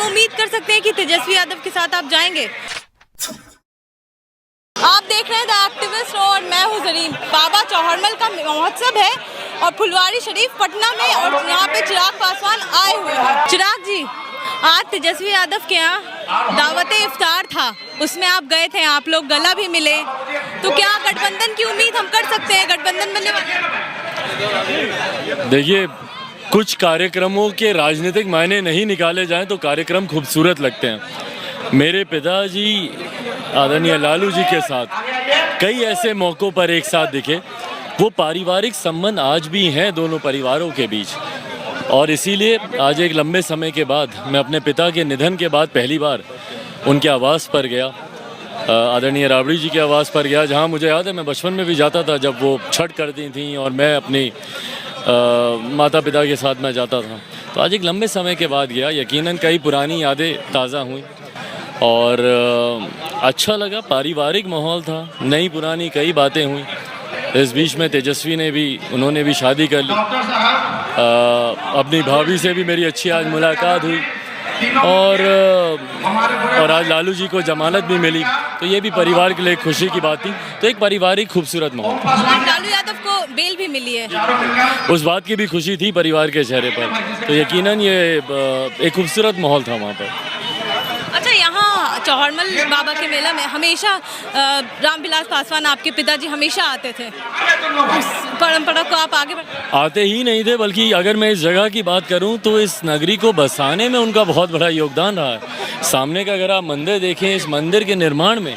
उम्मीद कर सकते हैं कि तेजस्वी यादव के साथ आप जाएंगे? आप देख रहे हैं द एक्टिविस्ट और मैं हूं जरीन। बाबा चौहरमल का महोत्सव है और फुलवारी शरीफ पटना में, और यहाँ पे चिराग पासवान आए हुए हैं। चिराग जी, आज तेजस्वी यादव के यहाँ दावत इफ्तार था, उसमें आप गए थे, आप लोग गला भी मिले, तो क्या गठबंधन की उम्मीद हम कर सकते हैं? गठबंधन बनने वाले? देखिए, कुछ कार्यक्रमों के राजनीतिक मायने नहीं निकाले जाएं तो कार्यक्रम खूबसूरत लगते हैं। मेरे पिताजी आदरणीय लालू जी के साथ कई ऐसे मौक़ों पर एक साथ दिखे। वो पारिवारिक संबंध आज भी हैं दोनों परिवारों के बीच, और इसीलिए आज एक लंबे समय के बाद मैं अपने पिता के निधन के बाद पहली बार उनके आवास पर गया, आदरणीय राबड़ी जी के आवास पर गया, जहां मुझे याद है मैं बचपन में भी जाता था जब वो छठ करती थी और मैं अपनी माता पिता के साथ मैं जाता था। तो आज एक लंबे समय के बाद गया, यकीनन कई पुरानी यादें ताज़ा हुई और अच्छा लगा। पारिवारिक माहौल था, नई पुरानी कई बातें हुई। इस बीच में तेजस्वी ने भी, उन्होंने भी शादी कर ली, अपनी भाभी से भी मेरी अच्छी आज मुलाकात हुई, और आज लालू जी को जमानत भी मिली, तो ये भी परिवार के लिए खुशी की बात थी। तो एक पारिवारिक खूबसूरत माहौल। लालू यादव को बेल भी मिली है, उस बात की भी खुशी थी परिवार के चेहरे पर, तो यकीनन ये एक खूबसूरत माहौल था वहाँ पर। अच्छा, यहाँ चौहरमल बाबा के मेला में हमेशा रामविलास पासवान आपके पिताजी हमेशा आते थे, उस परंपरा को आप आगे आते ही नहीं थे, बल्कि अगर मैं इस जगह की बात करूं तो इस नगरी को बसाने में उनका बहुत बड़ा योगदान रहा है। सामने का अगर आप मंदिर देखें, इस मंदिर के निर्माण में,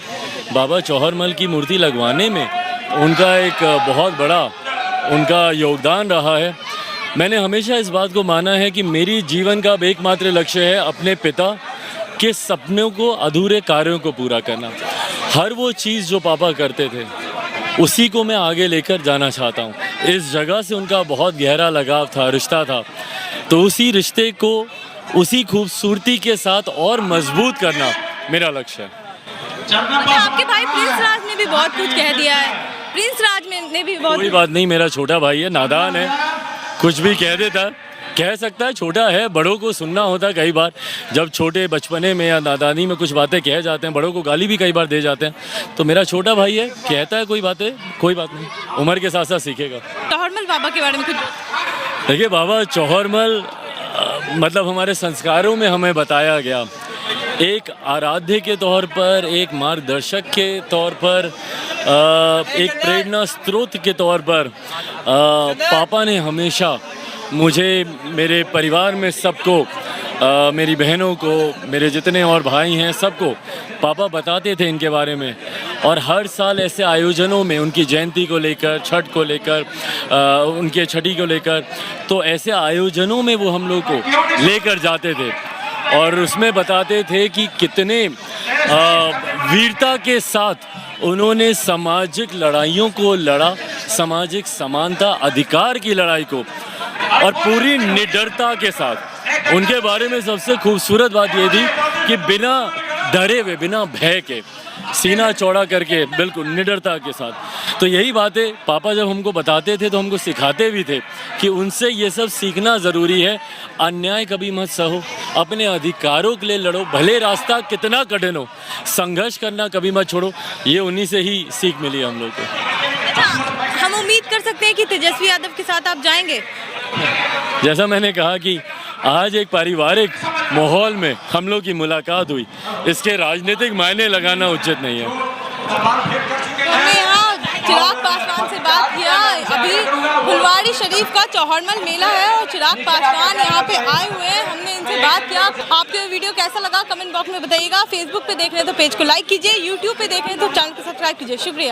बाबा चौहरमल की मूर्ति लगवाने में उनका एक बहुत बड़ा उनका योगदान रहा है। मैंने हमेशा इस बात को माना है कि मेरी जीवन का एकमात्र लक्ष्य है अपने पिता के सपनों को, अधूरे कार्यों को पूरा करना। हर वो चीज़ जो पापा करते थे उसी को मैं आगे लेकर जाना चाहता हूँ। इस जगह से उनका बहुत गहरा लगाव था, रिश्ता था, तो उसी रिश्ते को उसी खूबसूरती के साथ और मजबूत करना मेरा लक्ष्य है। आपके भाई प्रिंस राज ने भी बहुत कुछ कह दिया है, प्रिंस राज ने भी बहुत। कोई बात नहीं, मेरा छोटा भाई है, नादान है, कुछ भी कह देता, कह सकता है, छोटा है, बड़ों को सुनना होता है। कई बार जब छोटे बचपने में या नादानी में कुछ बातें कह जाते हैं, बड़ों को गाली भी कई बार दे जाते हैं, तो मेरा छोटा भाई है, कहता है कोई बातें, कोई बात नहीं, उम्र के साथ साथ सीखेगा। चौहरमल बाबा के बारे में कुछ? देखिए, बाबा चौहरमल मतलब हमारे संस्कारों में हमें बताया गया, एक आराध्य के तौर पर, एक मार्गदर्शक के तौर पर, एक प्रेरणा स्रोत के तौर पर पापा ने हमेशा मुझे, मेरे परिवार में सबको, मेरी बहनों को, मेरे जितने और भाई हैं सबको पापा बताते थे इनके बारे में। और हर साल ऐसे आयोजनों में उनकी जयंती को लेकर, छठ को लेकर, उनके छठी को लेकर, तो ऐसे आयोजनों में वो हम लोग को लेकर जाते थे और उसमें बताते थे कि कितने वीरता के साथ उन्होंने सामाजिक लड़ाइयों को लड़ा, सामाजिक समानता, अधिकार की लड़ाई को, और पूरी निडरता के साथ। उनके बारे में सबसे खूबसूरत बात ये थी कि बिना डरे हुए, बिना भय के, सीना चौड़ा करके, बिल्कुल निडरता के साथ। तो यही बातें पापा जब हमको बताते थे तो हमको सिखाते भी थे कि उनसे ये सब सीखना ज़रूरी है। अन्याय कभी मत सहो, अपने अधिकारों के लिए लड़ो, भले रास्ता कितना कठिन हो, संघर्ष करना कभी मत छोड़ो। ये उन्हीं से ही सीख मिली हम लोग को। अच्छा, हम उम्मीद कर सकते हैं कि तेजस्वी यादव के साथ आप जाएंगे? जैसा मैंने कहा कि आज एक पारिवारिक माहौल में हम लोग की मुलाकात हुई, इसके राजनीतिक मायने लगाना उचित नहीं है। हमने यहाँ चिराग पासवान से बात किया, अभी फुलवारी शरीफ का चौहरमल मेला है और चिराग पासवान यहाँ पे आए हुए हैं, हमने इनसे बात किया। आपको वीडियो कैसा लगा कमेंट बॉक्स में बताइएगा। फेसबुक पे देख रहे हैं तो पेज को लाइक कीजिए, यूट्यूब पे देख रहे हैं तो चैनल को सब्सक्राइब कीजिए। शुक्रिया।